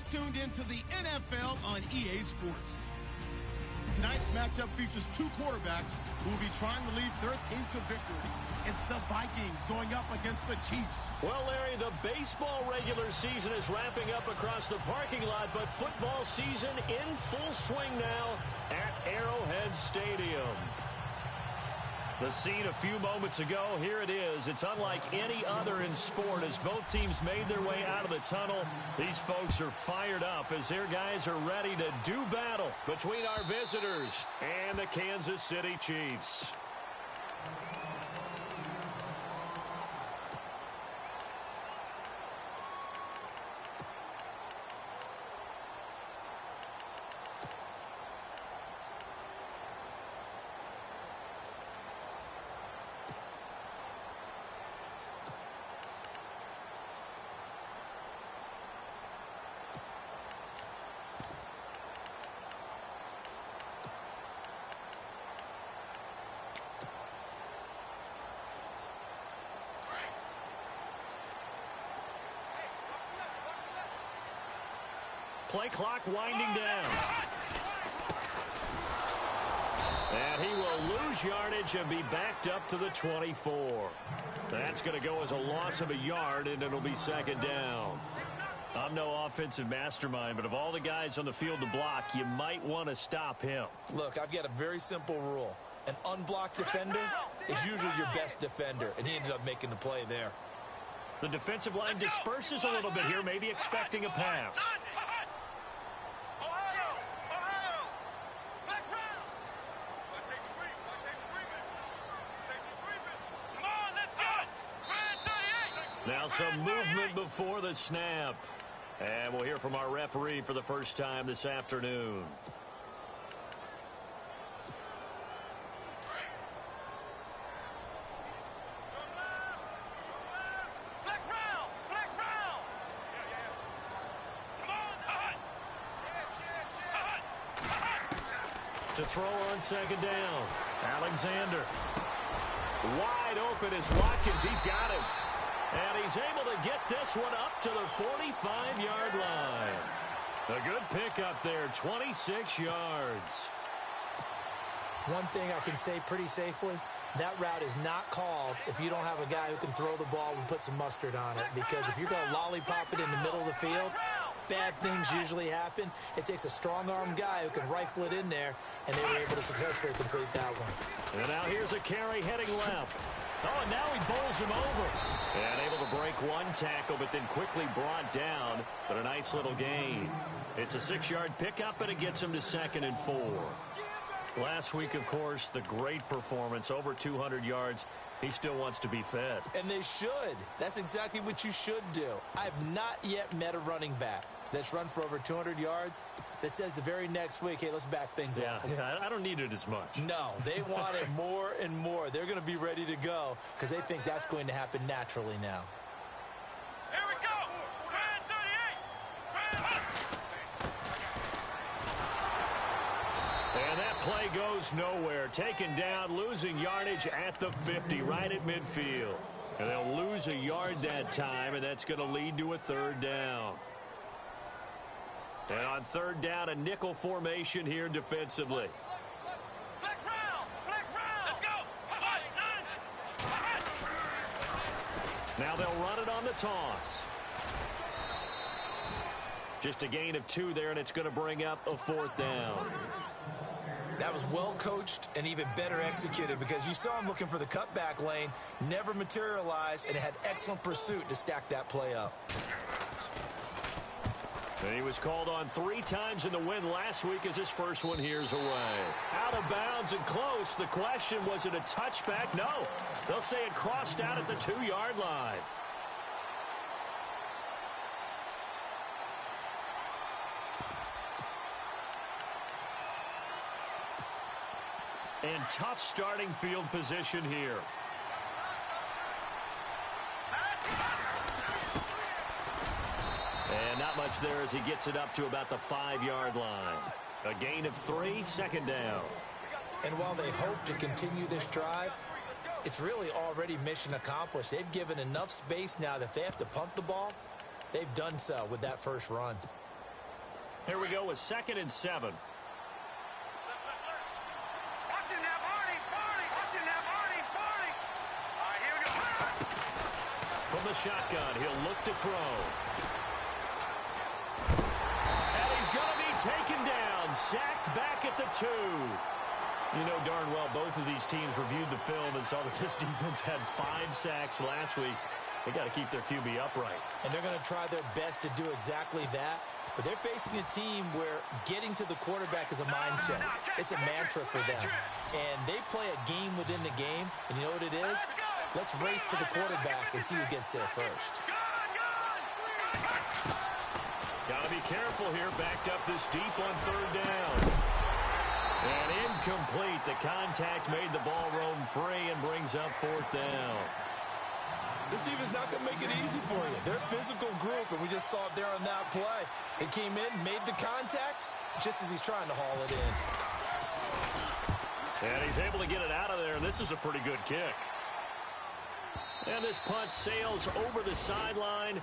tuned into the NFL on EA Sports. Tonight's matchup features two quarterbacks who will be trying to lead their team to victory. It's the Vikings going up against the Chiefs. Well, Larry, the baseball regular season is wrapping up across the parking lot, but football season in full swing now at Arrowhead Stadium. The scene a few moments ago, here it is. It's unlike any other in sport as both teams made their way out of the tunnel. These folks are fired up as their guys are ready to do battle between our visitors and the Kansas City Chiefs. Play clock winding down. And he will lose yardage and be backed up to the 24. That's going to go as a loss of a yard, and it'll be second down. I'm no offensive mastermind, but of all the guys on the field to block, you might want to stop him. Look, I've got a very simple rule. An unblocked defender is usually your best defender, and he ended up making the play there. The defensive line disperses a little bit here, maybe expecting a pass. Now some movement before the snap. And we'll hear from our referee for the first time this afternoon. To throw on second down. Alexander. Wide open is Watkins. He's got him. And he's able to get this one up to the 45-yard line. A good pickup there, 26 yards. One thing I can say pretty safely, that route is not called if you don't have a guy who can throw the ball and put some mustard on it. Because if you're going to lollipop it in the middle of the field, bad things usually happen. It takes a strong-armed guy who can rifle it in there, and they were able to successfully complete that one. And now here's a carry heading left. Oh, and now he bowls him over. And able to break one tackle, but then quickly brought down. But a nice little gain. It's a 6-yard pickup, and it gets him to 2nd and 4. Last week, of course, the great performance, over 200 yards. He still wants to be fed. And they should. That's exactly what you should do. I've not yet met a running back that's run for over 200 yards that says the very next week, hey, let's back things up. Yeah, I don't need it as much. No, they want it more and more. They're going to be ready to go because they think that's going to happen naturally now. Here we go. And that play goes nowhere. Taken down, losing yardage at the 50, right at midfield. And they'll lose a yard that time, and that's going to lead to a 3rd down. And on 3rd down, a nickel formation here defensively. Let's go. Now they'll run it on the toss. Just a gain of 2 there, and it's going to bring up a 4th down. That was well coached and even better executed because you saw him looking for the cutback lane, never materialized, and had excellent pursuit to stack that play up. And he was called on 3 times in the win last week as his first one here's away. Out of bounds and close. The question, was it a touchback? No. They'll say it crossed out at the 2-yard line. And tough starting field position here. And not much there as he gets it up to about the 5-yard line. A gain of 3, 2nd down. And while they hope to continue this drive, it's really already mission accomplished. They've given enough space now that if they have to punt the ball, they've done so with that first run. Here we go with 2nd and 7. Watching that Barney. Watching that Barney. All right, here we go. From the shotgun, he'll look to throw. And he's going to be taken down. Sacked back at the 2. You know darn well both of these teams reviewed the film and saw that this defense had 5 sacks last week. They got to keep their QB upright. And they're going to try their best to do exactly that. But they're facing a team where getting to the quarterback is a mindset. It's a mantra for them. And they play a game within the game. And you know what it is? Let's race to the quarterback and see who gets there first. Got to be careful here. Backed up this deep on 3rd down. And incomplete. The contact made the ball roam free and brings up 4th down. This defense not going to make it easy for you. They're a physical group, and we just saw it there on that play. They came in, made the contact, just as he's trying to haul it in. And he's able to get it out of there, and this is a pretty good kick. And this punt sails over the sideline,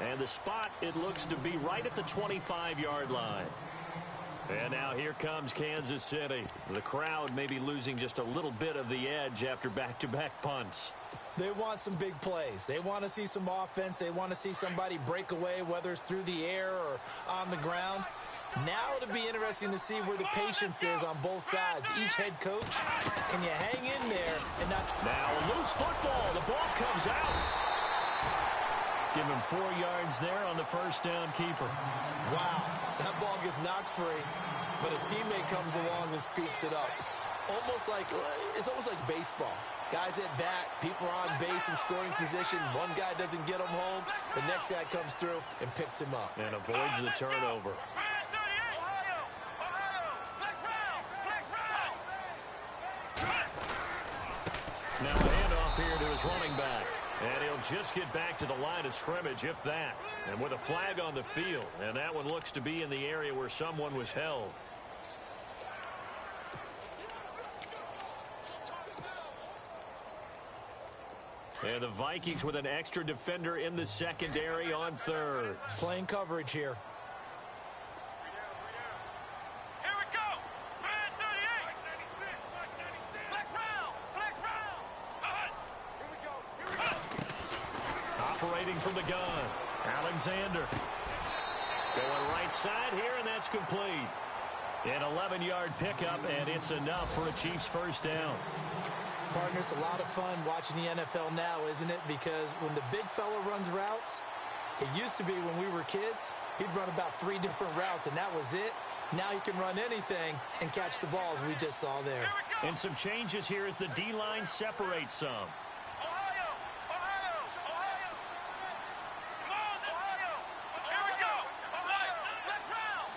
and the spot, it looks to be right at the 25-yard line. And now here comes Kansas City. The crowd may be losing just a little bit of the edge after back-to-back punts. They want some big plays. They want to see some offense. They want to see somebody break away, whether it's through the air or on the ground. Now it'll be interesting to see where the patience is on both sides. Each head coach, can you hang in there and not... Now a loose football. The ball comes out. Give him 4 yards there on the 1st down keeper. Wow, that ball gets knocked free, but a teammate comes along and scoops it up. It's almost like baseball. Guys at bat, people are on base in scoring position. One guy doesn't get him home. The next guy comes through and picks him up. And avoids the turnover. Now a handoff here to his running back. And he'll just get back to the line of scrimmage, if that. And with a flag on the field. And that one looks to be in the area where someone was held. And the Vikings with an extra defender in the secondary on 3rd. Playing coverage here. Here we go. Man 38. Flex round. Here we go. Operating from the gun. Alexander. Going right side here, and that's complete. An 11-yard pickup, and it's enough for a Chiefs 1st down. Partner, it's a lot of fun watching the NFL now, isn't it? Because when the big fella runs routes, it used to be when we were kids, he'd run about 3 different routes, and that was it. Now he can run anything and catch the balls we just saw there. And some changes here as the D-line separates some. Ohio. Come on, Ohio. Here we go. All right. Flex round.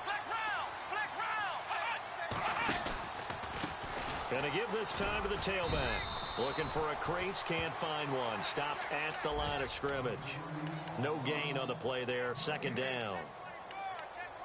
Gonna give this time to the tailback. Looking for a crease, can't find one. Stopped at the line of scrimmage. No gain on the play there, 2nd down.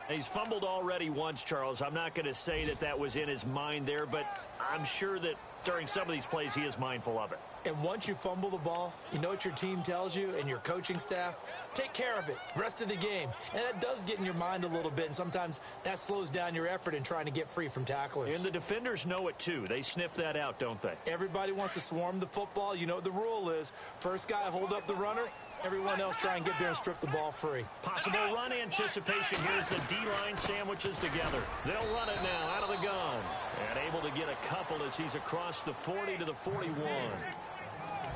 He's fumbled already once, Charles. I'm not going to say that was in his mind there, but I'm sure that during some of these plays he is mindful of it. And once you fumble the ball, you know what your team tells you and your coaching staff? Take care of it, rest of the game. And that does get in your mind a little bit, and sometimes that slows down your effort in trying to get free from tacklers. And the defenders know it too. They sniff that out, don't they? Everybody wants to swarm the football. You know what the rule is. First guy hold up the runner. Everyone else try and get there and strip the ball free. Possible run anticipation. Here's the D-line sandwiches together. They'll run it now out of the gun. And able to get a couple as he's across the 40 to the 41.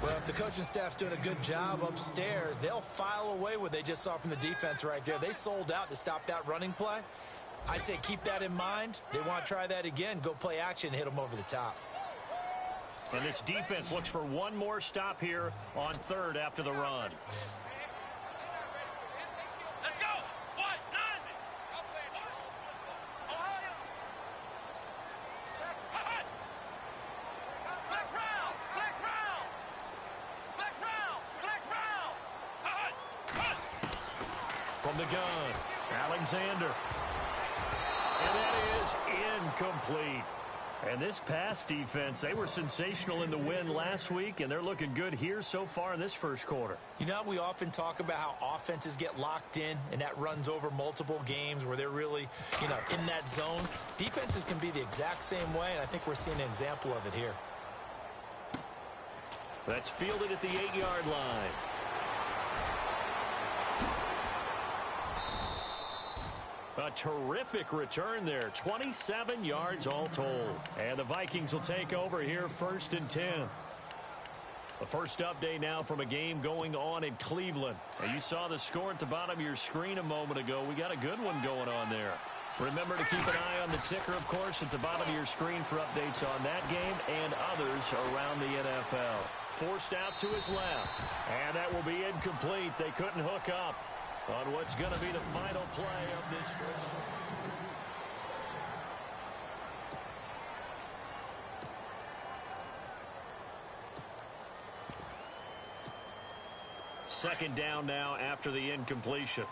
Well, if the coaching staff's doing a good job upstairs, they'll file away what they just saw from the defense right there. They sold out to stop that running play. I'd say keep that in mind. They want to try that again. Go play action, hit them over the top. And this defense looks for one more stop here on 3rd after the run. Let's go. What? 9. Ohio. Flex round. From the gun, Alexander. And that is incomplete. And this pass defense, they were sensational in the win last week, and they're looking good here so far in this first quarter. You know, we often talk about how offenses get locked in, and that runs over multiple games where they're really, in that zone. Defenses can be the exact same way, and I think we're seeing an example of it here. That's fielded at the 8-yard line. A terrific return there. 27 yards all told. And the Vikings will take over here 1st and 10. The first update now from a game going on in Cleveland. And you saw the score at the bottom of your screen a moment ago. We got a good one going on there. Remember to keep an eye on the ticker, of course, at the bottom of your screen for updates on that game and others around the NFL. Forced out to his left. And that will be incomplete. They couldn't hook up on what's going to be the final play of this first. Second down now after the incompletion.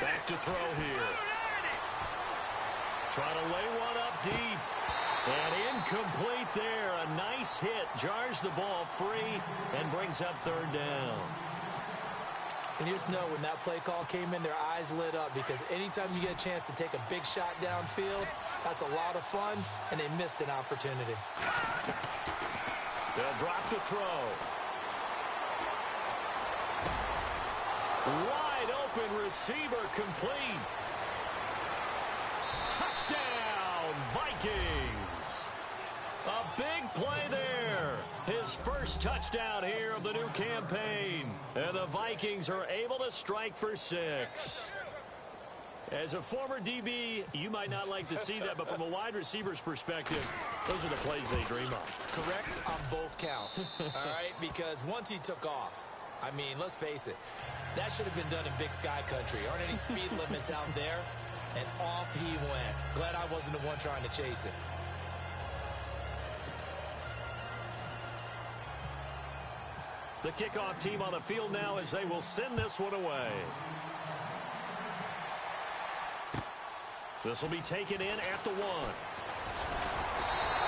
Back to throw here. Trying to lay one up deep. And incomplete there. A nice hit. Jars the ball free and brings up 3rd down. And you just know when that play call came in, their eyes lit up, because anytime you get a chance to take a big shot downfield, that's a lot of fun, and they missed an opportunity. They'll drop the throw. Wide open receiver complete. Touchdown, Vikings. A big play there. His first touchdown here of the new campaign. And the Vikings are able to strike for 6. As a former DB, you might not like to see that, but from a wide receiver's perspective, those are the plays they dream of. Correct on both counts, all right? Because once he took off, I mean, let's face it, that should have been done in Big Sky Country. Aren't any speed limits out there? And off he went. Glad I wasn't the one trying to chase it. The kickoff team on the field now as they will send this one away. This will be taken in at the 1.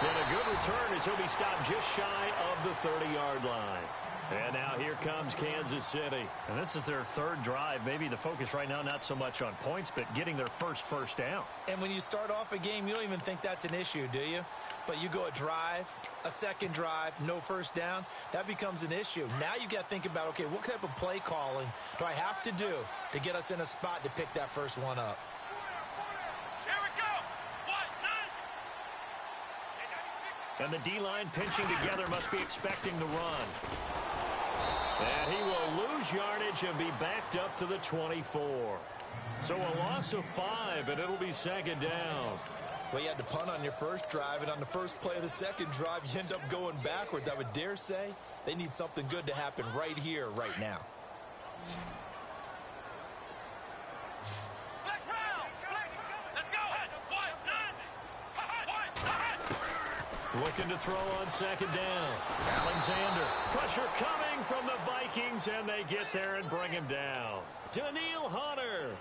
And a good return as he'll be stopped just shy of the 30-yard line. And now here comes Kansas City. And this is their 3rd drive. Maybe the focus right now not so much on points, but getting their first down. And when you start off a game, you don't even think that's an issue, do you? But you go a drive, a second drive, no first down, that becomes an issue. Now you got to think about, okay, what type of play calling do I have to do to get us in a spot to pick that first one up? Here we go. 1, 9. And the D-line pinching together must be expecting the run. And he will lose yardage and be backed up to the 24. So a loss of 5, and it'll be 2nd down. Well, you had to punt on your first drive, and on the first play of the second drive, you end up going backwards. I would dare say they need something good to happen right here, right now. Looking to throw on 2nd down. Alexander. Pressure coming from the Vikings, and they get there and bring him down. Daniil Hunter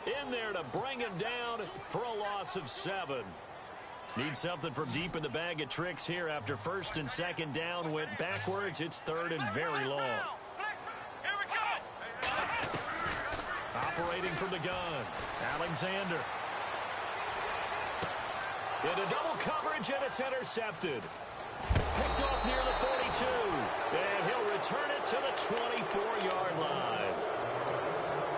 in there to bring him down for a loss of 7. Need something from deep in the bag of tricks here after 1st and 2nd down went backwards. It's 3rd and very long. Here we go. Operating from the gun. Alexander. Into double coverage, and it's intercepted. Picked off near the 42. And he'll return it to the 24-yard line.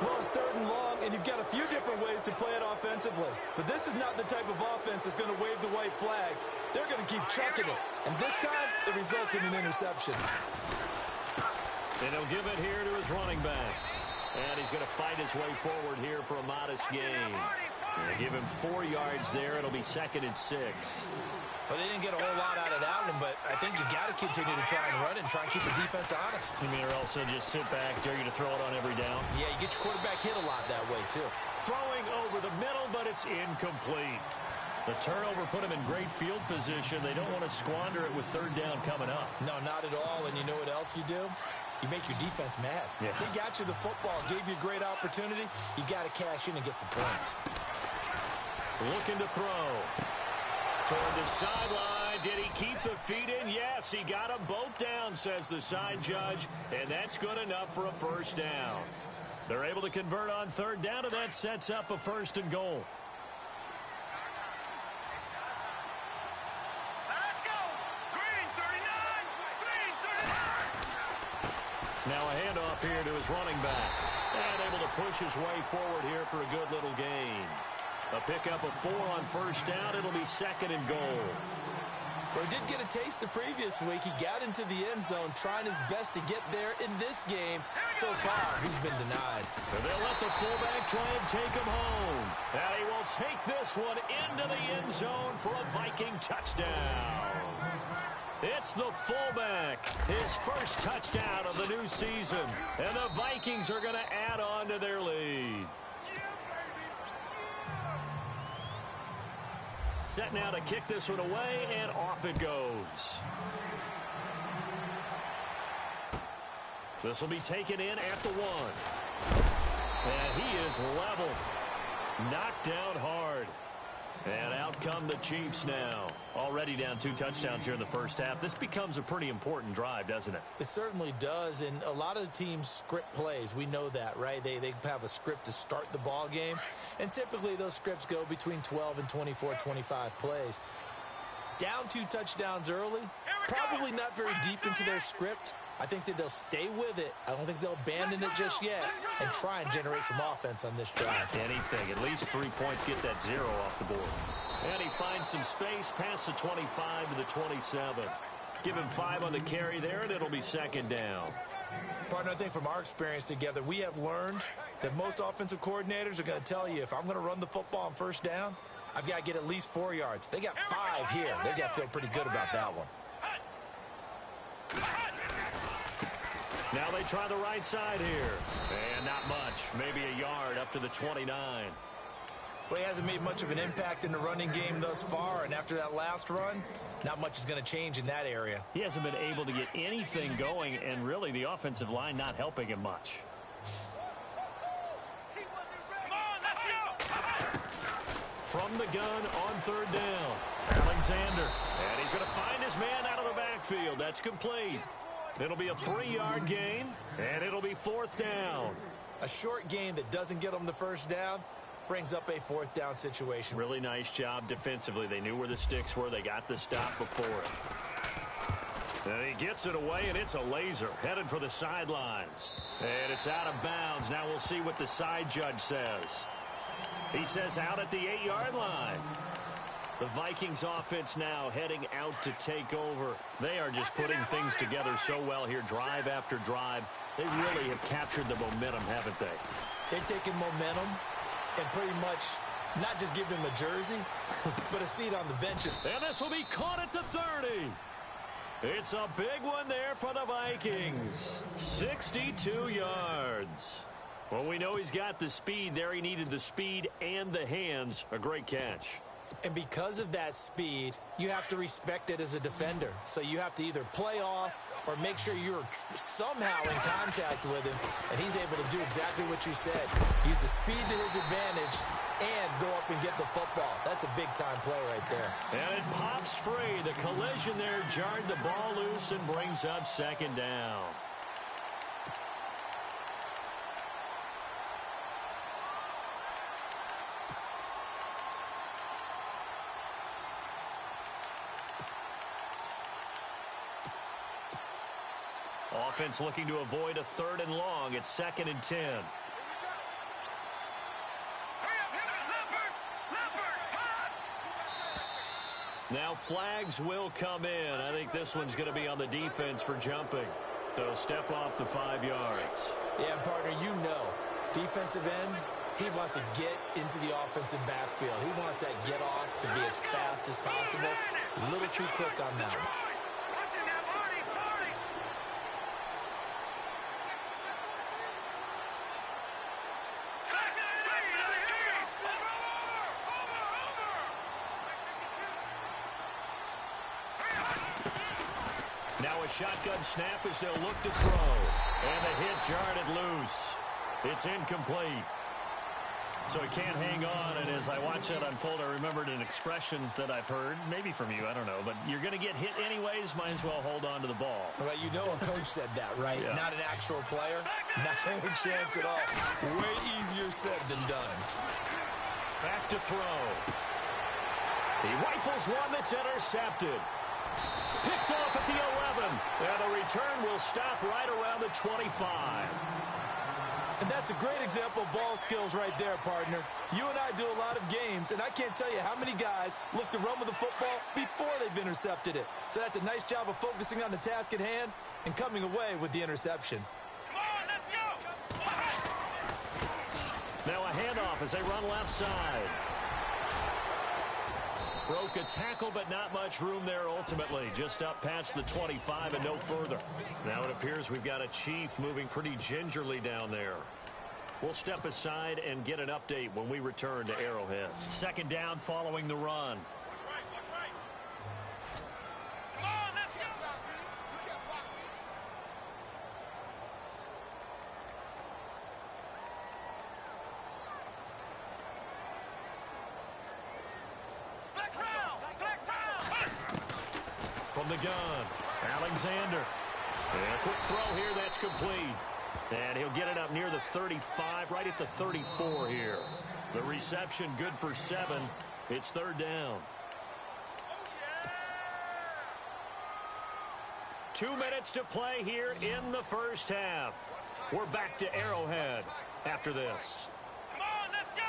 Well, it's 3rd and long, and you've got a few different ways to play it offensively. But this is not the type of offense that's going to wave the white flag. They're going to keep chucking it. And this time, it results in an interception. And he'll give it here to his running back. And he's going to fight his way forward here for a modest gain. They give him 4 yards there. It'll be 2nd and 6. Well, they didn't get a whole lot out of that one, but I think you got to continue to try and run and try and keep the defense honest. You mean, or else they'll just sit back, dare you to throw it on every down? Yeah, you get your quarterback hit a lot that way, too. Throwing over the middle, but it's incomplete. The turnover put him in great field position. They don't want to squander it with 3rd down coming up. No, not at all. And you know what else you do? you make your defense mad. Yeah. They got you the football, gave you a great opportunity. You got to cash in and get some points. Looking to throw. Toward the sideline. Did he keep the feet in? Yes, he got them both down, says the side judge, and that's good enough for a first down. They're able to convert on third down, and that sets up a first and goal. Let's go. Green 39. Green 39. Now a handoff here to his running back. And able to push his way forward here for a good little gain. A pickup of 4 on first down. It'll be second and goal. Well, he did get a taste the previous week. He got into the end zone, trying his best to get there in this game. So far, he's been denied. And they'll let the fullback try and take him home. And he will take this one into the end zone for a Viking touchdown. It's the fullback, his first touchdown of the new season. And the Vikings are going to add on to their lead. Set now to kick this one away, and off it goes. This will be taken in at the 1. And he is level. Knocked down hard. And out come the Chiefs now. Already down 2 touchdowns here in the first half. This becomes a pretty important drive, doesn't it? It certainly does, and a lot of the teams script plays. We know that, right? They have a script to start the ball game, and typically those scripts go between 12 and 24, 25 plays. Down 2 touchdowns early, probably not very deep into their script. I think that they'll stay with it. I don't think they'll abandon it just yet and try and generate some offense on this drive. Anything. At least 3 points, get that 0 off the board. And he finds some space past the 25 to the 27. Give him 5 on the carry there, and it'll be second down. Partner, I think from our experience together, we have learned that most offensive coordinators are going to tell you, if I'm going to run the football on first down, I've got to get at least 4 yards. They got 5 here. They've got to feel pretty good about that one. Now they try the right side here. And not much. Maybe a yard up to the 29. Well, he hasn't made much of an impact in the running game thus far, and after that last run, not much is going to change in that area. He hasn't been able to get anything going, and really the offensive line not helping him much. From the gun on third down, Alexander. And he's going to find his man out of the backfield. That's complete. It'll be a 3-yard gain, and it'll be fourth down. A short gain that doesn't get him the first down brings up a fourth down situation. Really nice job defensively. They knew where the sticks were. They got the stop before it. And he gets it away, and it's a laser headed for the sidelines. And it's out of bounds. Now we'll see what the side judge says. He says out at the 8-yard line. The Vikings offense now heading out to take over. They are just putting things together so well here, drive after drive. They really have captured the momentum, haven't they? They've taken momentum and pretty much not just give him a jersey, but a seat on the bench. And this will be caught at the 30. It's a big one there for the Vikings. 62 yards. Well, we know he's got the speed there. He needed the speed and the hands. A great catch. And because of that speed, you have to respect it as a defender. So you have to either play off or make sure you're somehow in contact with him. And he's able to do exactly what you said. Use the speed to his advantage and go up and get the football. That's a big-time play right there. And it pops free. The collision there jarred the ball loose and brings up second down. Offense looking to avoid a 3rd and long. It's 2nd and 10. Now flags will come in. I think this one's going to be on the defense for jumping. So step off the 5 yards. Yeah, partner, you know, defensive end, he wants to get into the offensive backfield. He wants that get off to be as fast as possible. A little too quick on that one. Now a shotgun snap as they'll look to throw. And the hit jarred it loose. It's incomplete. So he can't hang on, and as I watch that unfold, I remembered an expression that I've heard, maybe from you, I don't know, but you're going to get hit anyways, might as well hold on to the ball. Well, you know a coach said that, right? Yeah. Not an actual player. Not a chance at all. Way easier said than done. Back to throw. He rifles one that's intercepted. Picked off at the 11. And the return will stop right around the 25. And that's a great example of ball skills right there, partner. You and I do a lot of games, and I can't tell you how many guys look to run with the football before they've intercepted it. So that's a nice job of focusing on the task at hand and coming away with the interception. Come on, let's go! Now a handoff as they run left side. Broke a tackle, but not much room there ultimately. Just up past the 25 and no further. Now it appears we've got a Chief moving pretty gingerly down there. We'll step aside and get an update when we return to Arrowhead. Second down following the run. Watch right, watch right. Come on, let's go! Flex round! Flex round! From the gun, Alexander. And a quick throw here, that's complete. And he'll get it up near the 35, right at the 34 here. The reception good for 7. It's third down. 2 minutes to play here in the first half. We're back to Arrowhead after this. Come on, let's go!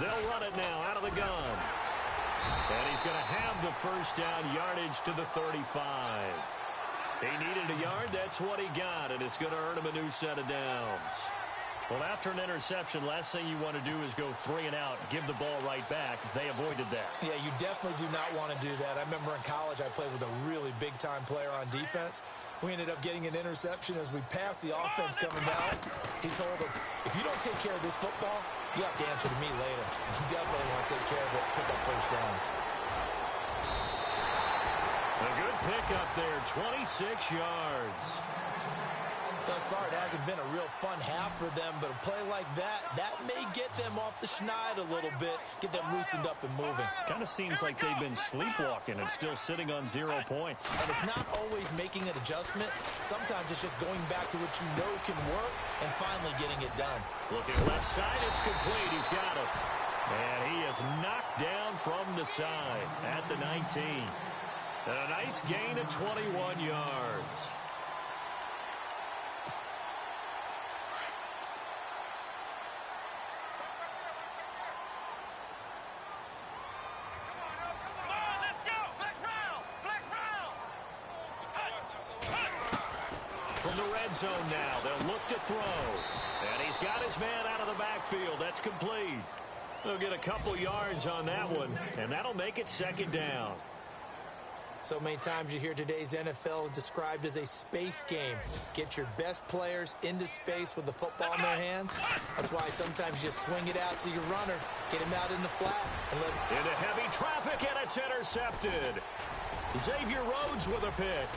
They'll run it now out of the gun. And he's going to have the first down yardage to the 35. He needed a yard. That's what he got, and it's going to earn him a new set of downs. Well, after an interception, last thing you want to do is go 3 and out, give the ball right back. They avoided that. Yeah, you definitely do not want to do that. I remember in college I played with a really big-time player on defense. We ended up getting an interception as we passed the offense coming down. He told him, if you don't take care of this football, you have to answer to me later. You definitely want to take care of it, pick up first downs. A good pickup there, 26 yards. Thus far, it hasn't been a real fun half for them, but a play like that may get them off the schneid a little bit, get them loosened up and moving. Kind of seems like they've been sleepwalking and still sitting on 0 points. And it's not always making an adjustment. Sometimes it's just going back to what you know can work and finally getting it done. Looking left side, it's complete. He's got it. And he is knocked down from the side at the 19. And a nice gain of 21 yards. From the red zone now, they'll look to throw. And he's got his man out of the backfield. That's complete. They'll get a couple yards on that one, and that'll make it second down. So many times you hear today's NFL described as a space game. Get your best players into space with the football in their hands. That's why sometimes you swing it out to your runner, get him out in the flat, and let him. Into heavy traffic, and it's intercepted. Xavier Rhodes with a pick.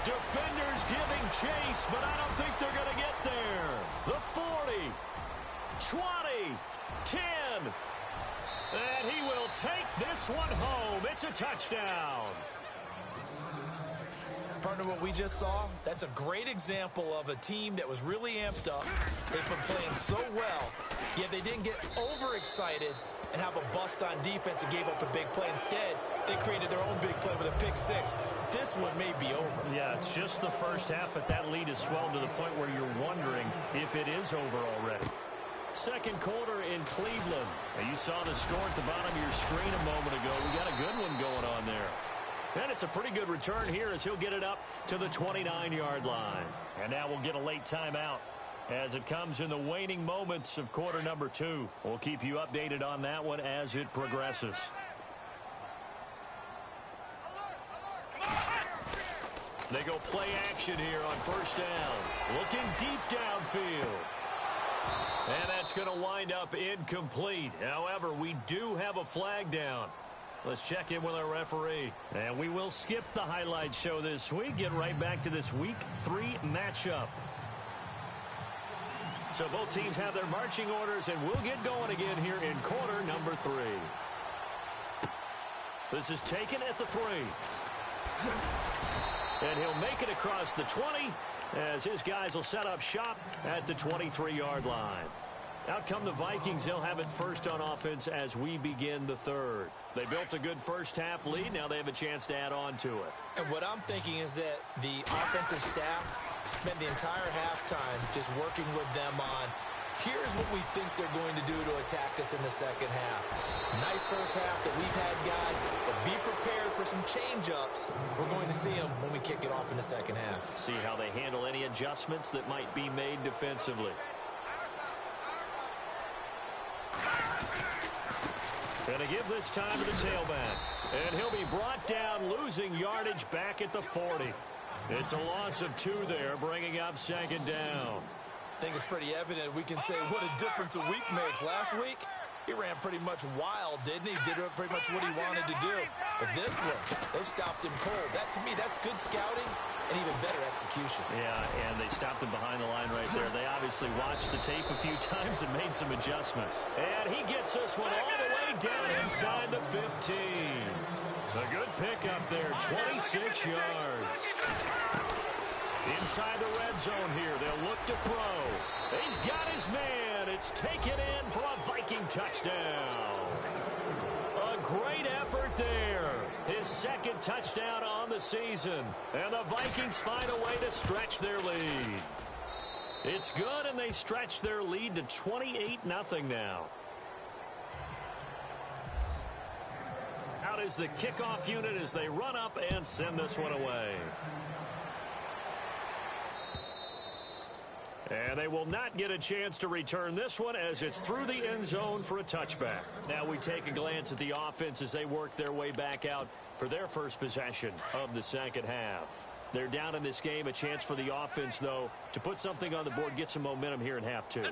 Defenders giving chase, but I don't think they're going to get there. The 40, 20, 10. And he will take this one home. It's a touchdown. Partner, what we just saw, that's a great example of a team that was really amped up. They've been playing so well, yet they didn't get overexcited and have a bust on defense and gave up a big play. Instead, they created their own big play with a pick six. This one may be over. Yeah, it's just the first half, but that lead has swelled to the point where you're wondering if it is over already. Second quarter in Cleveland. Now, you saw the score at the bottom of your screen a moment ago. We got a good one going on there. And it's a pretty good return here as he'll get it up to the 29-yard line. And now we'll get a late timeout as it comes in the waning moments of quarter number 2. We'll keep you updated on that one as it progresses. They go play action here on first down. Looking deep downfield. And that's going to wind up incomplete. However, we do have a flag down. Let's check in with our referee. And we will skip the highlight show this week. Get right back to this Week 3 matchup. So both teams have their marching orders, and we'll get going again here in quarter number 3. This is taken at the 3. And he'll make it across the 20 as his guys will set up shop at the 23-yard line. Out come the Vikings. They'll have it first on offense as we begin the third. They built a good first-half lead. Now they have a chance to add on to it. And what I'm thinking is that the offensive staff spent the entire halftime just working with them on, here's what we think they're going to do to attack us in the second half. Nice first half that we've had, guys, but be prepared for some change-ups. We're going to see them when we kick it off in the second half. See how they handle any adjustments that might be made defensively. Going to give this time to the tailback. And he'll be brought down, losing yardage back at the 40. It's a loss of 2 there, bringing up second down. I think it's pretty evident. We can say what a difference a week makes. Last week, he ran pretty much wild, didn't he? Did pretty much what he wanted to do. But this one, they stopped him cold. That, to me, that's good scouting and even better execution. Yeah, and they stopped him behind the line right there. They obviously watched the tape a few times and made some adjustments. And he gets this one all the way down inside the 15. A good pickup there, 26 yards. Inside the red zone here, they'll look to throw. He's got his man. It's taken in for a Viking touchdown. A great effort there. His second touchdown on the season. And the Vikings find a way to stretch their lead. It's good, and they stretch their lead to 28-0 now. Out is the kickoff unit as they run up and send this one away. And they will not get a chance to return this one as it's through the end zone for a touchback. Now we take a glance at the offense as they work their way back out for their first possession of the second half. They're down in this game. A chance for the offense, though, to put something on the board, get some momentum here in half 2.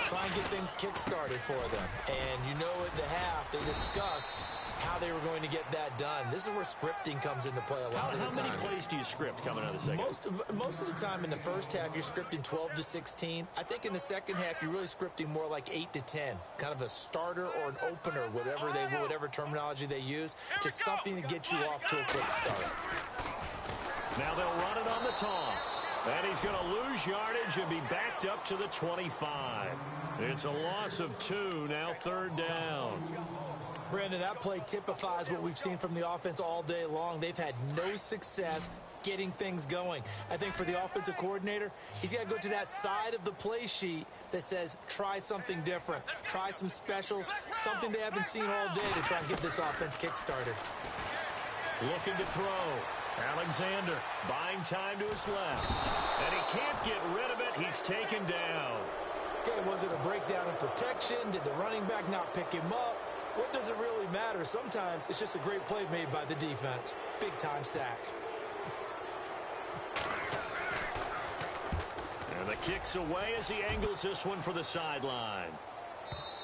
Try and get things kick-started for them. And you know at the half, they discussed how they were going to get that done. This is where scripting comes into play a lot of the time. How many plays do you script coming out of the second? Most of the time in the first half, you're scripting 12 to 16. I think in the second half, you're really scripting more like 8 to 10. Kind of a starter or an opener, whatever terminology they use. Just something to get you off to a quick start. Now they'll run it on the toss. And he's going to lose yardage and be backed up to the 25. It's a loss of 2, now third down. Brandon, that play typifies what we've seen from the offense all day long. They've had no success getting things going. I think for the offensive coordinator, he's got to go to that side of the play sheet that says, try something different. Try some specials, something they haven't seen all day to try and get this offense kick-started. Looking to throw. Alexander buying time to his left. And he can't get rid of it. He's taken down. Okay, was it a breakdown in protection? Did the running back not pick him up? What does it really matter? Sometimes it's just a great play made by the defense. Big-time sack. And the kick's away as he angles this one for the sideline.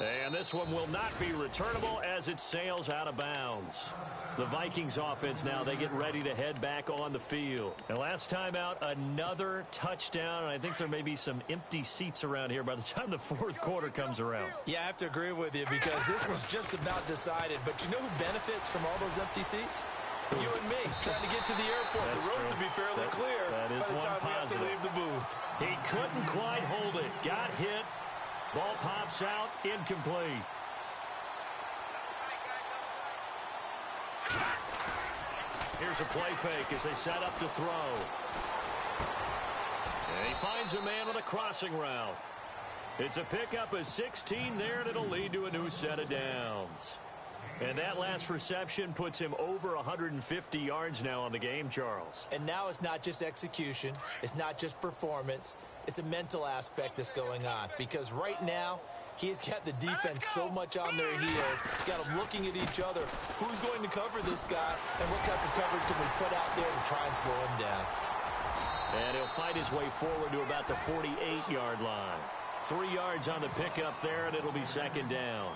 And this one will not be returnable as it sails out of bounds. The Vikings offense now, they get ready to head back on the field. And last time out, another touchdown. And I think there may be some empty seats around here by the time the fourth quarter comes around. Yeah, I have to agree with you because this was just about decided. But you know who benefits from all those empty seats? You and me, trying to get to the airport. That's the road true. to be fairly clear that is by the time we have to leave the booth. He couldn't quite hold it. Got hit. Ball pops out, incomplete. Here's a play fake as they set up to throw. And he finds a man on a crossing route. It's a pickup of 16 there, and it'll lead to a new set of downs. And that last reception puts him over 150 yards now on the game, Charles. And now it's not just execution. It's not just performance. It's a mental aspect that's going on. Because right now, he's got the defense so much on their heels. Got them looking at each other. Who's going to cover this guy? And what type of coverage can we put out there to try and slow him down? And he'll fight his way forward to about the 48-yard line. 3 yards on the pickup there, and it'll be second down.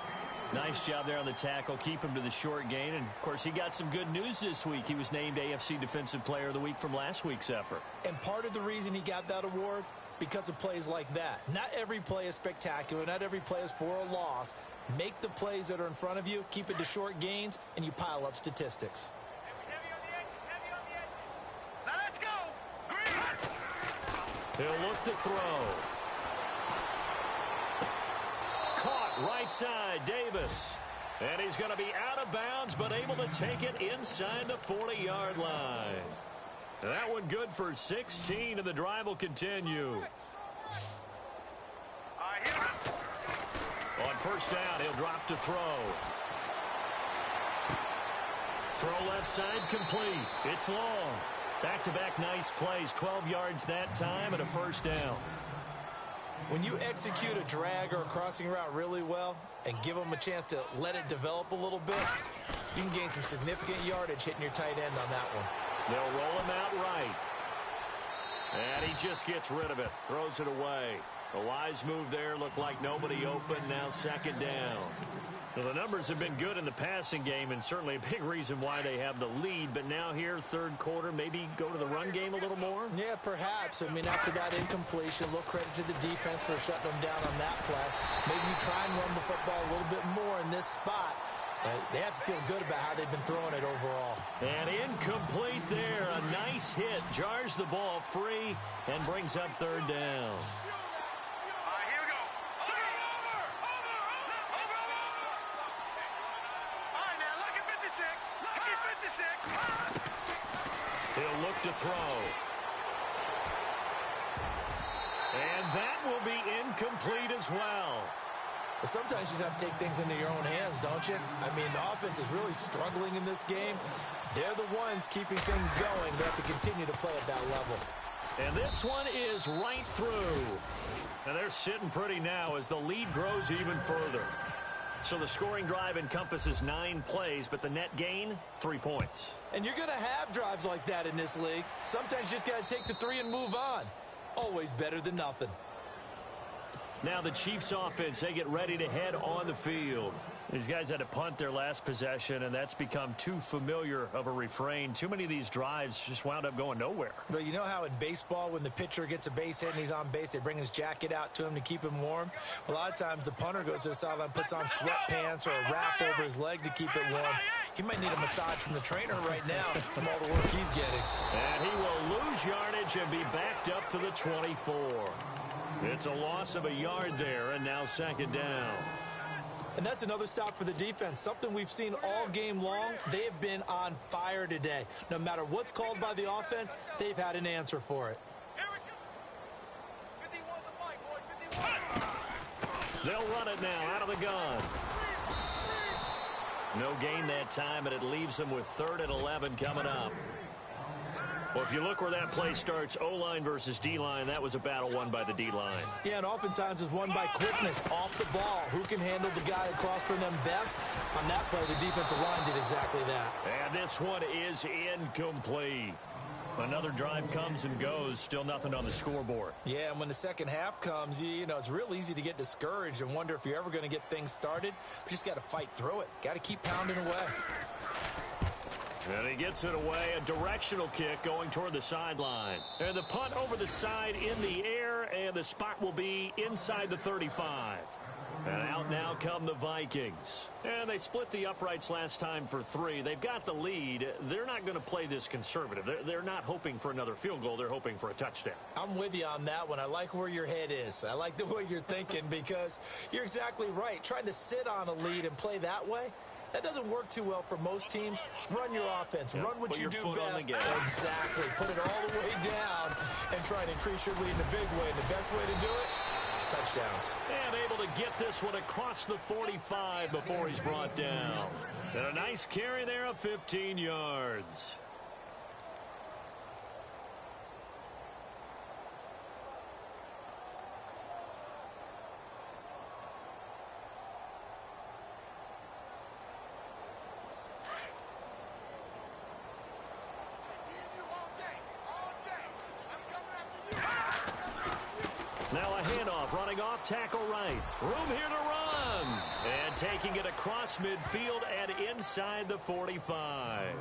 Nice job there on the tackle. Keep him to the short gain. And, of course, he got some good news this week. He was named AFC Defensive Player of the Week from last week's effort. And part of the reason he got that award, because of plays like that. Not every play is spectacular. Not every play is for a loss. Make the plays that are in front of you, keep it to short gains, and you pile up statistics. Now let's go. He'll look to throw. Caught right side, Davis. And he's going to be out of bounds, but able to take it inside the 40-yard line. That one good for 16, and the drive will continue. On first down, he'll drop to throw. Throw left side complete. It's long. Back-to-back nice plays. 12 yards that time and a first down. When you execute a drag or a crossing route really well and give them a chance to let it develop a little bit, you can gain some significant yardage hitting your tight end on that one. They'll roll him out right. And he just gets rid of it. Throws it away. A wise move there. Looked like nobody open. Now second down. Well, the numbers have been good in the passing game, and certainly a big reason why they have the lead. But now here, third quarter, maybe go to the run game a little more? Yeah, perhaps. I mean, after that incompletion, a little credit to the defense for shutting them down on that play. Maybe you try and run the football a little bit more in this spot. They have to feel good about how they've been throwing it overall. And incomplete there. A nice hit. Jars the ball free and brings up third down. He'll look to throw. And that will be incomplete as well. But sometimes you just have to take things into your own hands, don't you? I mean, the offense is really struggling in this game. They're the ones keeping things going. They have to continue to play at that level. And this one is right through. And they're sitting pretty now as the lead grows even further. So the scoring drive encompasses 9 plays, but the net gain, 3 points. And you're going to have drives like that in this league. Sometimes you just got to take the 3 and move on. Always better than nothing. Now the Chiefs offense, they get ready to head on the field. These guys had to punt their last possession, and that's become too familiar of a refrain. Too many of these drives just wound up going nowhere. But you know how in baseball, when the pitcher gets a base hit and he's on base, they bring his jacket out to him to keep him warm? A lot of times the punter goes to the sideline, puts on sweatpants or a wrap over his leg to keep it warm. He might need a massage from the trainer right now from all the work he's getting. And he will lose yardage and be backed up to the 24. It's a loss of a yard there, and now second down. And that's another stop for the defense. Something we've seen all game long. They have been on fire today. No matter what's called by the offense, they've had an answer for it. They'll run it now out of the gun. No gain that time, and it leaves them with 3rd and 11 coming up. Well, if you look where that play starts, O-line versus D-line, that was a battle won by the D-line. Yeah, and oftentimes it's won by quickness off the ball. Who can handle the guy across from them best? On that play, the defensive line did exactly that. And this one is incomplete. Another drive comes and goes. Still nothing on the scoreboard. Yeah, and when the second half comes, you know, it's real easy to get discouraged and wonder if you're ever going to get things started. But you just got to fight through it. Got to keep pounding away. And he gets it away, a directional kick going toward the sideline. And the punt over the side in the air, and the spot will be inside the 35. And out now come the Vikings. And they split the uprights last time for 3. They've got the lead. They're not going to play this conservative. They're not hoping for another field goal. They're hoping for a touchdown. I'm with you on that one. I like where your head is. I like the way you're thinking because you're exactly right. Trying to sit on a lead and play that way, that doesn't work too well for most teams. Run your offense. Run what you do best. Exactly. Put it all the way down and try and increase your lead in a big way. And the best way to do it, touchdowns. And able to get this one across the 45 before he's brought down. And a nice carry there of 15 yards. Now a handoff, running off, tackle right. Room here to run. And taking it across midfield and inside the 45.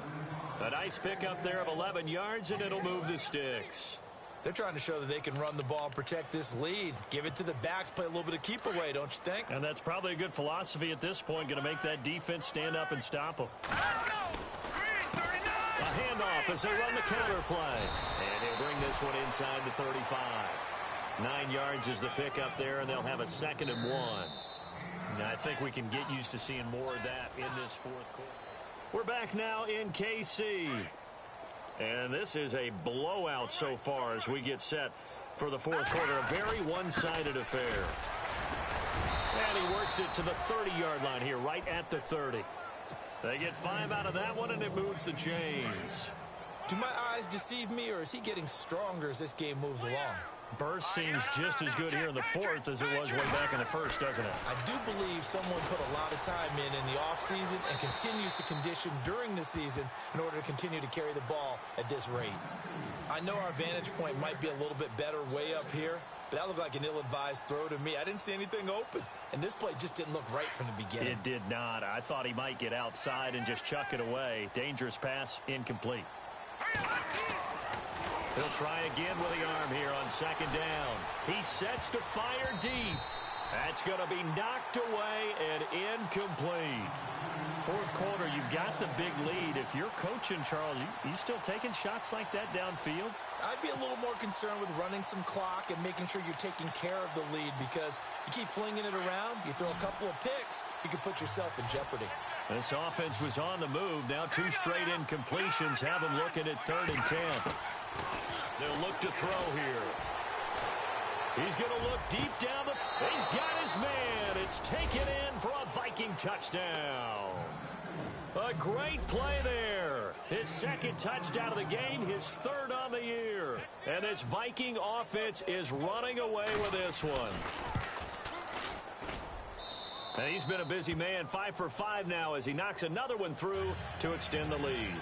A nice pickup there of 11 yards, and it'll move the sticks. They're trying to show that they can run the ball and protect this lead. Give it to the backs, play a little bit of keep away, don't you think? And that's probably a good philosophy at this point, going to make that defense stand up and stop them. Let's go. 339. A handoff as they run the counter play. And they'll bring this one inside the 35. 9 yards is the pickup there, and they'll have a 2nd and 1. And I think we can get used to seeing more of that in this fourth quarter. We're back now in KC. And this is a blowout so far as we get set for the fourth quarter. A very one-sided affair. And he works it to the 30-yard line here, right at the 30. They get 5 out of that one, and it moves the chains. Do my eyes deceive me, or is he getting stronger as this game moves along? Burst seems just as good here in the fourth as it was way back in the first, doesn't it? I do believe someone put a lot of time in the offseason and continues to condition during the season in order to continue to carry the ball at this rate. I know our vantage point might be a little bit better way up here, but that looked like an ill-advised throw to me. I didn't see anything open, and this play just didn't look right from the beginning. It did not. I thought he might get outside and just chuck it away. Dangerous pass, incomplete. He'll try again with the arm here on 2nd down. He sets to fire deep. That's going to be knocked away and incomplete. Fourth quarter, you've got the big lead. If you're coaching, Charles, you still taking shots like that downfield? I'd be a little more concerned with running some clock and making sure you're taking care of the lead, because you keep flinging it around, you throw a couple of picks, you can put yourself in jeopardy. This offense was on the move. Now 2 straight incompletions have them looking at 3rd and 10. They'll look to throw here. He's going to look deep down the... He's got his man. It's taken in for a Viking touchdown. A great play there. His 2nd touchdown of the game, his 3rd on the year. And this Viking offense is running away with this one. And he's been a busy man, 5 for 5 now as he knocks another one through to extend the lead.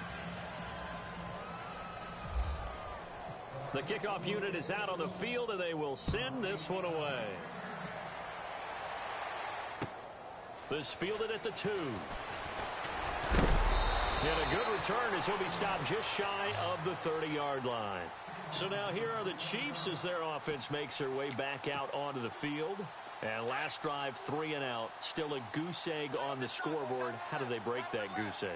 The kickoff unit is out on the field, and they will send this one away. This fielded at the 2. And a good return as he'll be stopped just shy of the 30-yard line. So now here are the Chiefs as their offense makes their way back out onto the field. And last drive, 3 and out. Still a goose egg on the scoreboard. How do they break that goose egg?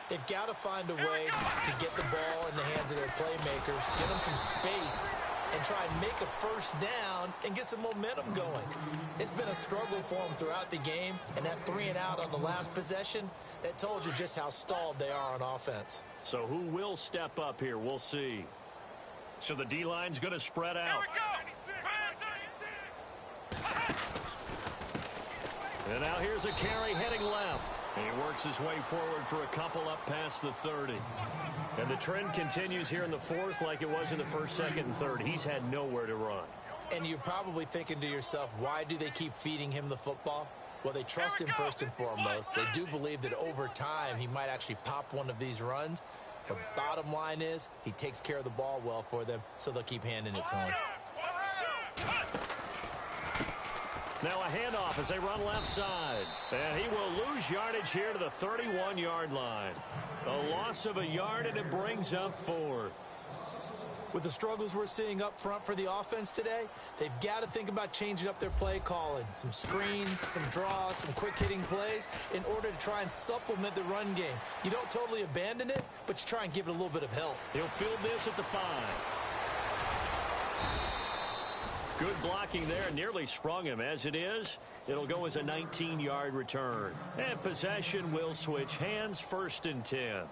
They've got to find a way to get the ball in the hands of their playmakers, get them some space, and try and make a first down and get some momentum going. It's been a struggle for them throughout the game, and that 3 and out on the last possession, that told you just how stalled they are on offense. So who will step up here? We'll see. So the D-line's going to spread out. And now here's a carry heading left. And he works his way forward for a couple up past the 30. And the trend continues here in the fourth like it was in the first, second, and third. He's had nowhere to run. And you're probably thinking to yourself, why do they keep feeding him the football? Well, they trust him first and foremost. They do believe that over time he might actually pop one of these runs. The bottom line is he takes care of the ball well for them, so they'll keep handing it to him. Now a handoff as they run left side. And he will lose yardage here to the 31-yard line. A loss of a yard, and it brings up 4th. With the struggles we're seeing up front for the offense today, they've got to think about changing up their play calling. Some screens, some draws, some quick-hitting plays in order to try and supplement the run game. You don't totally abandon it, but you try and give it a little bit of help. He'll field this at the 5. Good blocking there, nearly sprung him. As it is, it'll go as a 19-yard return. And possession will switch hands, 1st and 10.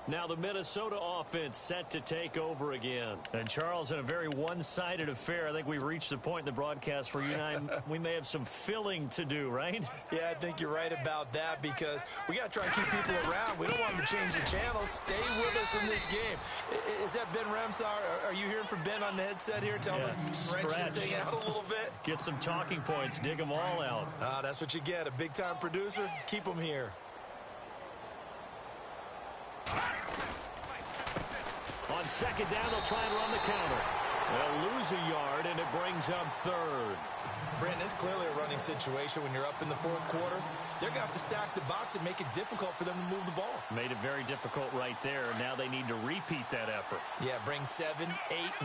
Now the Minnesota offense set to take over again. And Charles, in a very one-sided affair, I think we've reached the point in the broadcast where you and I, we may have some filling to do, right? Yeah, I think you're right about that, because we got to try and keep people around. We don't want them to change the channel. Stay with us in this game. Is that Ben Remsar? Are you hearing from Ben on the headset here telling us stretch this thing out a little bit? Get some talking points. Dig them all out. That's what you get. A big-time producer. Keep them here. On 2nd down, they'll try and run the counter. They'll lose a yard, and it brings up third. Brandon, it's clearly a running situation when you're up in the fourth quarter. They're going to have to stack the box and make it difficult for them to move the ball. Made it very difficult right there. Now they need to repeat that effort. Yeah, bring 7, 8,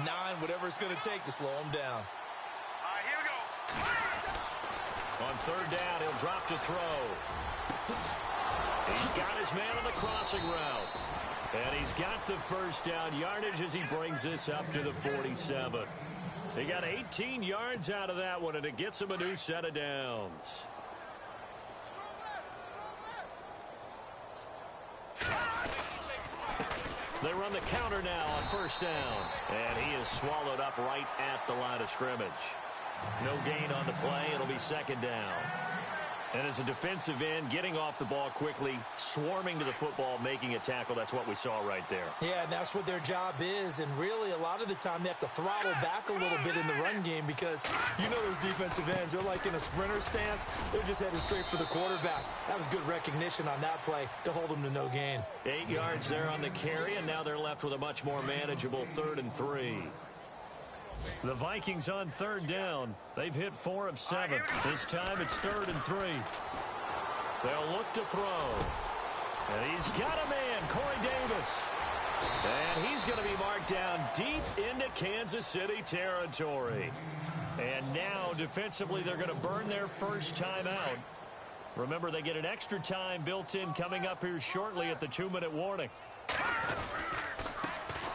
9, whatever it's going to take to slow them down. All right, here we go. On third down, he'll drop to throw. He's got his man on the crossing route. And he's got the first down yardage as he brings this up to the 47. He got 18 yards out of that one, and it gets him a new set of downs. They run the counter now on first down. And he is swallowed up right at the line of scrimmage. No gain on the play. It'll be second down. And as a defensive end, getting off the ball quickly, swarming to the football, making a tackle, that's what we saw right there. Yeah, and that's what their job is. And really, a lot of the time, they have to throttle back a little bit in the run game because you know those defensive ends, they're like in a sprinter stance. They're just headed straight for the quarterback. That was good recognition on that play to hold them to no gain. 8 yards there on the carry, and now they're left with a much more manageable 3rd and 3. The Vikings on third down. They've hit 4 of 7. This time it's 3rd and 3. They'll look to throw. And he's got a man, Corey Davis. And he's going to be marked down deep into Kansas City territory. And now, defensively, they're going to burn their first time out. Remember, they get an extra time built in coming up here shortly at the 2-minute warning.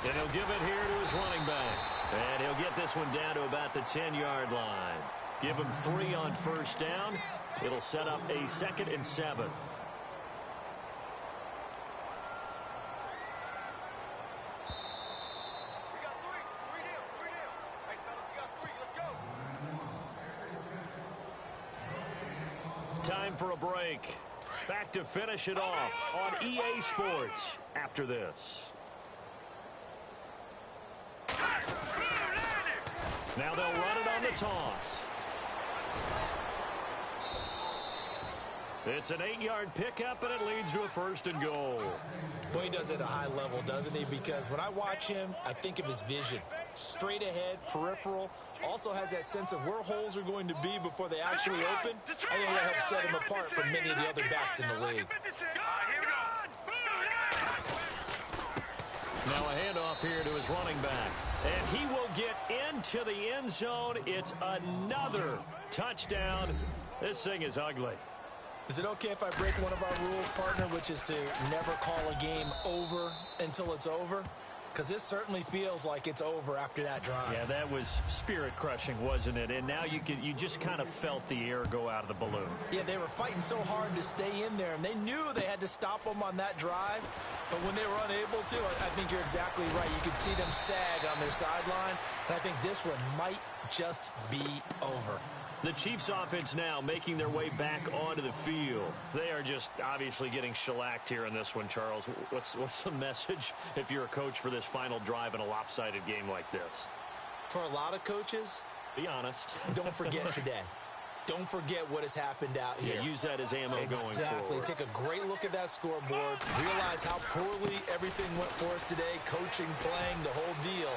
And he'll give it here to his running back. And he'll get this one down to about the 10-yard line. Give him 3 on first down. It'll set up a 2nd and 7. Time for a break. Back to finish it off on EA Sports after this. Now they'll run it on the toss. It's an 8-yard pickup, and it leads to a 1st and goal. Boy, he does it at a high level, doesn't he? Because when I watch him, I think of his vision. Straight ahead, peripheral. Also has that sense of where holes are going to be before they actually open. I think that helps set him apart from many of the other backs in the league. Now a handoff here to his running back. And he will get into the end zone. It's another touchdown. This thing is ugly. Is it okay if I break one of our rules, partner, which is to never call a game over until it's over? Because this certainly feels like it's over after that drive. Yeah, that was spirit-crushing, wasn't it? And now you just kind of felt the air go out of the balloon. Yeah, they were fighting so hard to stay in there, and they knew they had to stop them on that drive. But when they were unable to, I think you're exactly right. You could see them sag on their sideline, and I think this one might just be over. The Chiefs offense now making their way back onto the field. They are just obviously getting shellacked here in this one, Charles. What's the message if you're a coach for this final drive in a lopsided game like this? For a lot of coaches, be honest. Don't forget today. Don't forget what has happened out here. Yeah, use that as ammo going forward. Exactly. Take a great look at that scoreboard. Realize how poorly everything went for us today. Coaching, playing, the whole deal.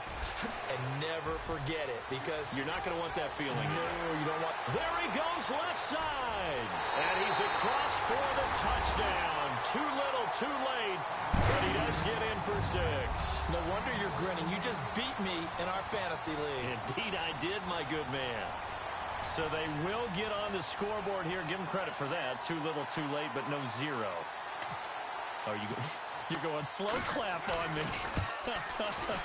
And never forget it because you're not going to want that feeling. No, you don't want. There he goes left side. And he's across for the touchdown. Too little, too late. But he does get in for 6. No wonder you're grinning. You just beat me in our fantasy league. Indeed I did, my good man. So they will get on the scoreboard here. Give them credit for that. Too little, too late, but no 0. Oh, you're going slow clap on me.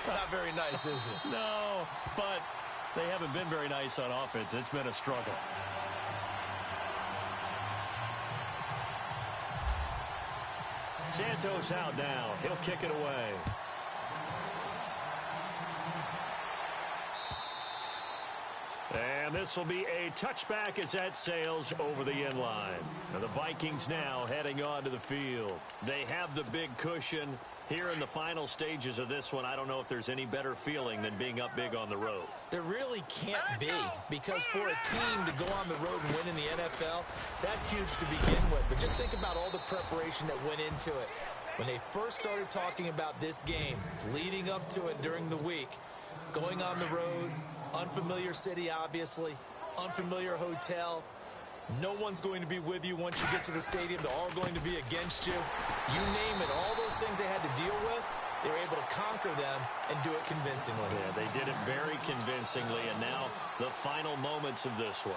Not very nice, is it? No, but they haven't been very nice on offense. It's been a struggle. Santos out now. He'll kick it away. And this will be a touchback as that sails over the end line. Now the Vikings now heading onto the field. They have the big cushion. Here in the final stages of this one, I don't know if there's any better feeling than being up big on the road. There really can't be, because for a team to go on the road and win in the NFL, that's huge to begin with. But just think about all the preparation that went into it. When they first started talking about this game, leading up to it during the week, Going on the road, unfamiliar city, obviously, unfamiliar hotel. No one's going to be with you once you get to the stadium. They're all going to be against you. You name it, all those things they had to deal with, they were able to conquer them and do it convincingly. Yeah, they did it very convincingly, and now the final moments of this one.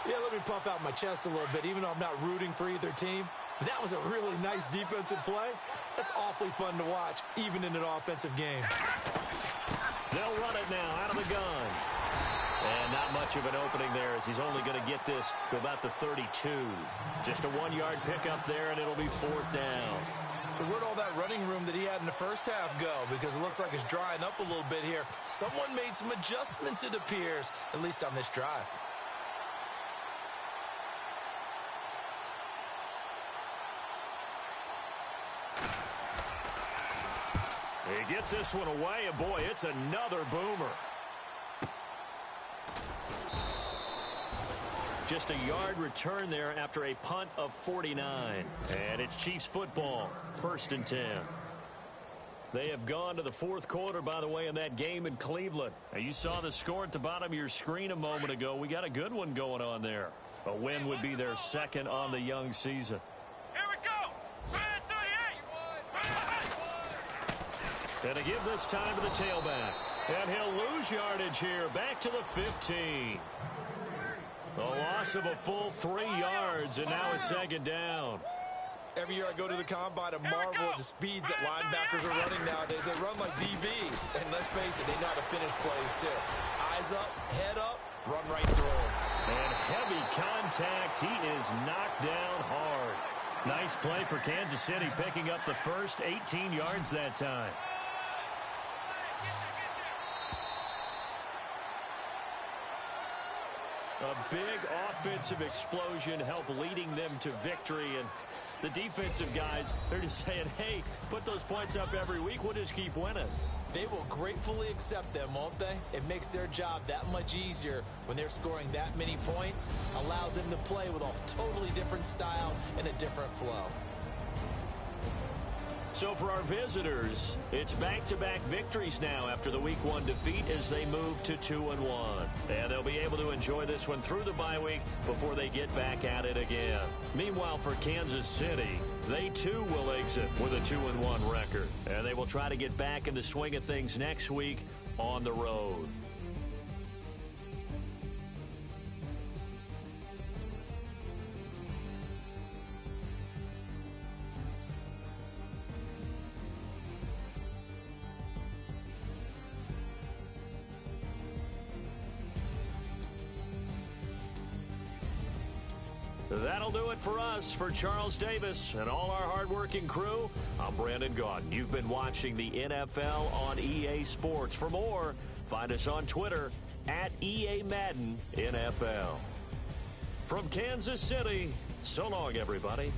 Yeah, let me puff out my chest a little bit, even though I'm not rooting for either team. That was a really nice defensive play. That's awfully fun to watch, even in an offensive game. They'll run it now out of the gun. And not much of an opening there, as he's only going to get this to about the 32. Just a 1-yard pickup there, and it'll be 4th down. So where'd all that running room that he had in the first half go? Because it looks like it's drying up a little bit here. Someone made some adjustments, it appears, at least on this drive. He gets this one away, and boy, it's another boomer. Just a yard return there after a punt of 49. And it's Chiefs football, 1st and 10. They have gone to the 4th quarter, by the way, in that game in Cleveland. Now, you saw the score at the bottom of your screen a moment ago. We got a good one going on there. A win would be their 2nd on the young season. Here we go. Red 38. And to give this time to the tailback. And he'll lose yardage here. Back to the 15. A loss of a full 3 yards, and now it's 2nd down. Every year I go to the combine and marvel at the speeds that linebackers are running nowadays. They run like DBs. And let's face it, they know how to finish plays too. Eyes up, head up, run right through them. And heavy contact. He is knocked down hard. Nice play for Kansas City, picking up the first 18 yards that time. A big offensive explosion helped leading them to victory. And the defensive guys, they're just saying, hey, put those points up every week. We'll just keep winning. They will gratefully accept them, won't they? It makes their job that much easier when they're scoring that many points. Allows them to play with a totally different style and a different flow. So for our visitors, it's back-to-back victories now after the Week 1 defeat as they move to 2-1. And they'll be able to enjoy this one through the bye week before they get back at it again. Meanwhile, for Kansas City, they too will exit with a 2-1 record. And they will try to get back in the swing of things next week on the road. That'll do it for us. For Charles Davis and all our hardworking crew, I'm Brandon Gaudin. You've been watching the NFL on EA Sports. For more, find us on Twitter at EA Madden NFL. From Kansas City, so long, everybody.